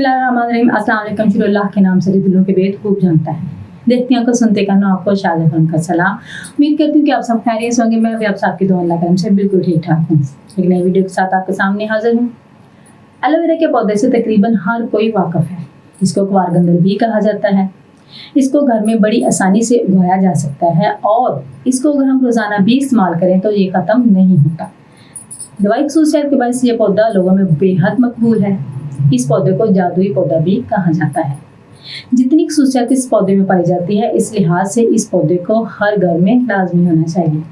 बिस्मिल्लाहिर्रहमानिर्रहीम। अस्सलाम वालेकुम। फिर अल्लाह के नाम से जो दिलों के भेद खूब जानता है। देखते हैं को सुनते करना आपको शाद का सलाम। उम्मीद करती हूँ कि आप सब खैरियत से होंगे। मैं भी आप सबकी दुआ अल्लाह करम से बिल्कुल ठीक ठाक हूँ। एक नई वीडियो के साथ आपके सामने हाजिर हूँ। एलोवेरा के पौधे से तकरीबन हर कोई वाकिफ है। इसको क्वारगंदल भी कहा जाता है। इसको घर में बड़ी आसानी से उगाया जा सकता है और इसको अगर हम रोज़ाना भी इस्तेमाल करें तो ये ख़त्म नहीं होता। दवाई खसूसियत के वजह से ये पौधा लोगों में बेहद मकबूल है। इस पौधे को जादुई पौधा भी कहा जाता है। जितनी खसूसियत इस पौधे में पाई जाती है, इस लिहाज से इस पौधे को हर घर में लाजमी होना चाहिए।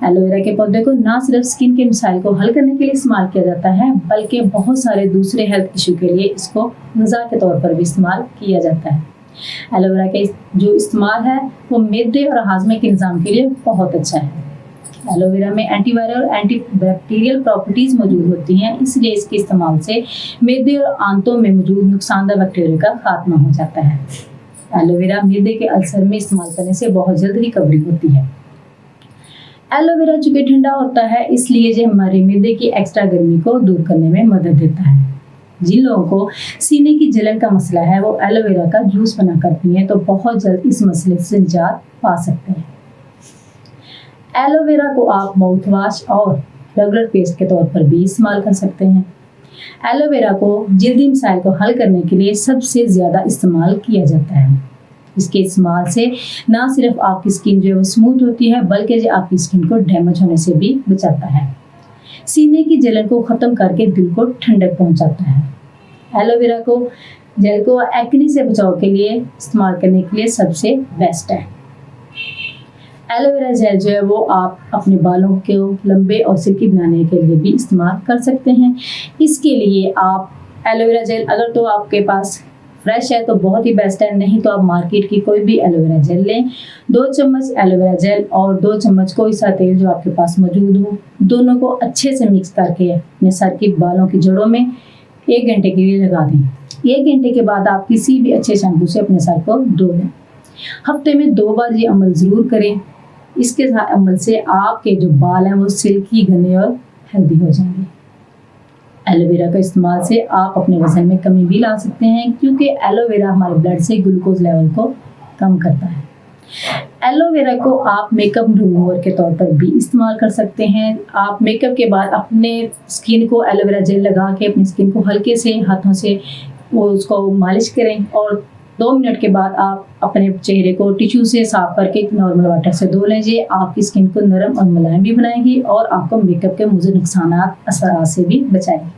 एलोवेरा के पौधे को ना सिर्फ स्किन के मसाइल को हल करने के लिए इस्तेमाल किया जाता है, बल्कि बहुत सारे दूसरे हेल्थ इशू के लिए इसको गज़ा के तौर पर भी इस्तेमाल किया जाता है। एलोवेरा के जो इस्तेमाल है वो मैदे और हाजमे के निज़ाम के लिए बहुत अच्छा है। एलोवेरा में एंटीवायरल और एंटीबैक्टीरियल प्रॉपर्टीज़ मौजूद होती हैं, इसलिए इसके इस्तेमाल से मैदे और आंतों में मौजूद नुकसानदेह बैक्टीरिया का खात्मा हो जाता है। एलोवेरा मैदे के अल्सर में इस्तेमाल करने से बहुत जल्द रिकवरी होती है। एलोवेरा चूँकि ठंडा होता है, इसलिए ये हमारे मैदे की एक्स्ट्रा गर्मी को दूर करने में मदद देता है। जिन लोगों को सीने की जलन का मसला है, वो एलोवेरा का जूस बनाकर पिएं तो बहुत जल्द इस मसले से निजात पा सकते हैं। एलोवेरा को आप माउथ वॉश और रेगुलर पेस्ट के तौर पर भी इस्तेमाल कर सकते हैं। एलोवेरा को जल्दी मसाइल को हल करने के लिए सबसे ज़्यादा इस्तेमाल किया जाता है। इसके इस्तेमाल से ना सिर्फ आपकी स्किन जो है वो स्मूथ होती है, बल्कि जो आपकी स्किन को डैमेज होने से भी बचाता है। सीने की जलन को ख़त्म करके दिल को ठंडक पहुंचाता है। एलोवेरा को जेल को एक्ने से बचाव के लिए इस्तेमाल करने के लिए सबसे बेस्ट है। एलोवेरा जेल जो है वो आप अपने बालों को लंबे और सिल्की बनाने के लिए भी इस्तेमाल कर सकते हैं। इसके लिए आप एलोवेरा जेल अगर तो आपके पास फ्रेश है तो बहुत ही बेस्ट है, नहीं तो आप मार्केट की कोई भी एलोवेरा जेल लें। 2 चम्मच एलोवेरा जेल और 2 चम्मच कोई सा तेल जो आपके पास मौजूद हो, दोनों को अच्छे से मिक्स करके अपने सर की बालों की जड़ों में 1 घंटे के लिए लगा दें। 1 घंटे के बाद आप किसी भी अच्छे शैम्पू से अपने सर को धो लें। हफ्ते में 2 बार ये अमल ज़रूर करें। इसके अमल से आपके जो बाल हैं वो सिल्की, घने और हेल्दी हो जाएंगे। एलोवेरा का इस्तेमाल से आप अपने वजन में कमी भी ला सकते हैं, क्योंकि एलोवेरा हमारे ब्लड से ग्लूकोज लेवल को कम करता है। एलोवेरा को आप मेकअप रिमूवर के तौर पर भी इस्तेमाल कर सकते हैं। आप मेकअप के बाद अपने स्किन को एलोवेरा जेल लगा के अपनी स्किन को हल्के से हाथों से वो उसको मालिश करें और 2 मिनट के बाद आप अपने चेहरे को टिश्यू से साफ करके नॉर्मल वाटर से धो लीजिए। आपकी स्किन को नरम और मुलायम भी बनाएगी और आपको मेकअप के मुज़र नुकसानात असरात से भी बचाएगी।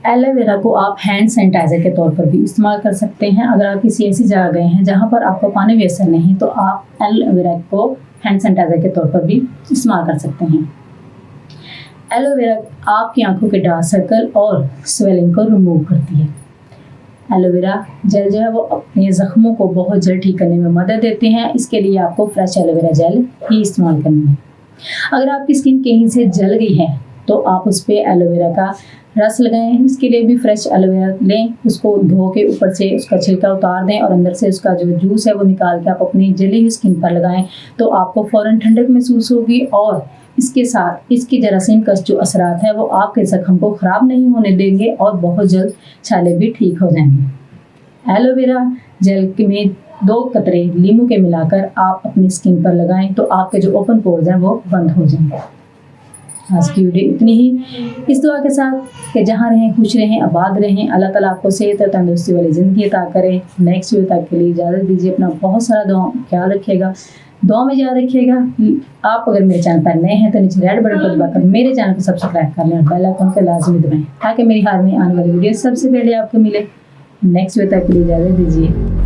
एलोवेरा को आप हैंड सैनिटाइज़र के तौर पर भी इस्तेमाल कर सकते हैं। अगर आप किसी ऐसी जगह गए हैं जहाँ पर आपको पानी मैसर नहीं, तो आप एलोवेरा को हैंड सैनिटाइज़र के तौर पर भी इस्तेमाल कर सकते हैं। एलोवेरा आपकी आँखों के डार्क सर्कल और स्वेलिंग को रिमूव करती है। एलोवेरा जेल जो है वो अपने ज़ख्मों को बहुत जल्द ठीक करने में मदद देते हैं। इसके लिए आपको फ्रेश एलोवेरा जेल ही इस्तेमाल करनी है। अगर आपकी स्किन कहीं से जल गई है तो आप उस पर एलोवेरा का रस लगाएं। इसके लिए भी फ्रेश एलोवेरा लें, उसको धो के ऊपर से उसका छिलका उतार दें और अंदर से उसका जो जूस है वो निकाल के आप अपनी जली हुई स्किन पर लगाएं, तो आपको फ़ौरन ठंडक महसूस होगी और इसके साथ इसकी जरासीम कश जो असरात है वो आपके ज़ख्म को ख़राब नहीं होने देंगे और बहुत जल्द छाले भी ठीक हो जाएंगे। एलोवेरा जेल में 2 कतरे नींबू के मिलाकर आप अपनी स्किन पर लगाएं, तो आपके जो ओपन पोर्स हैं वो बंद हो जाएंगे। आज की वीडियो इतनी ही। इस दुआ के साथ कि जहाँ रहें खुश रहें, आबाद रहें। अल्लाह ताला आपको सेहत और तंदुरुस्ती वाली ज़िंदगी अता करें। नेक्स्ट वीडियो तक के लिए इजाज़त दीजिए। अपना बहुत सारा ख्याल रखिएगा, दुआ में याद रखिएगा। आप अगर मेरे चैनल पर नए हैं तो नीचे रेड बटन पर दबाकर मेरे चैनल को सब्सक्राइब कर लें और बेल आइकन को लाजमी दबाएं, ताकि मेरी हाल में आने वाली वीडियो सबसे पहले आपको मिले। नेक्स्ट वीडियो तक के लिए इजाज़त दीजिए।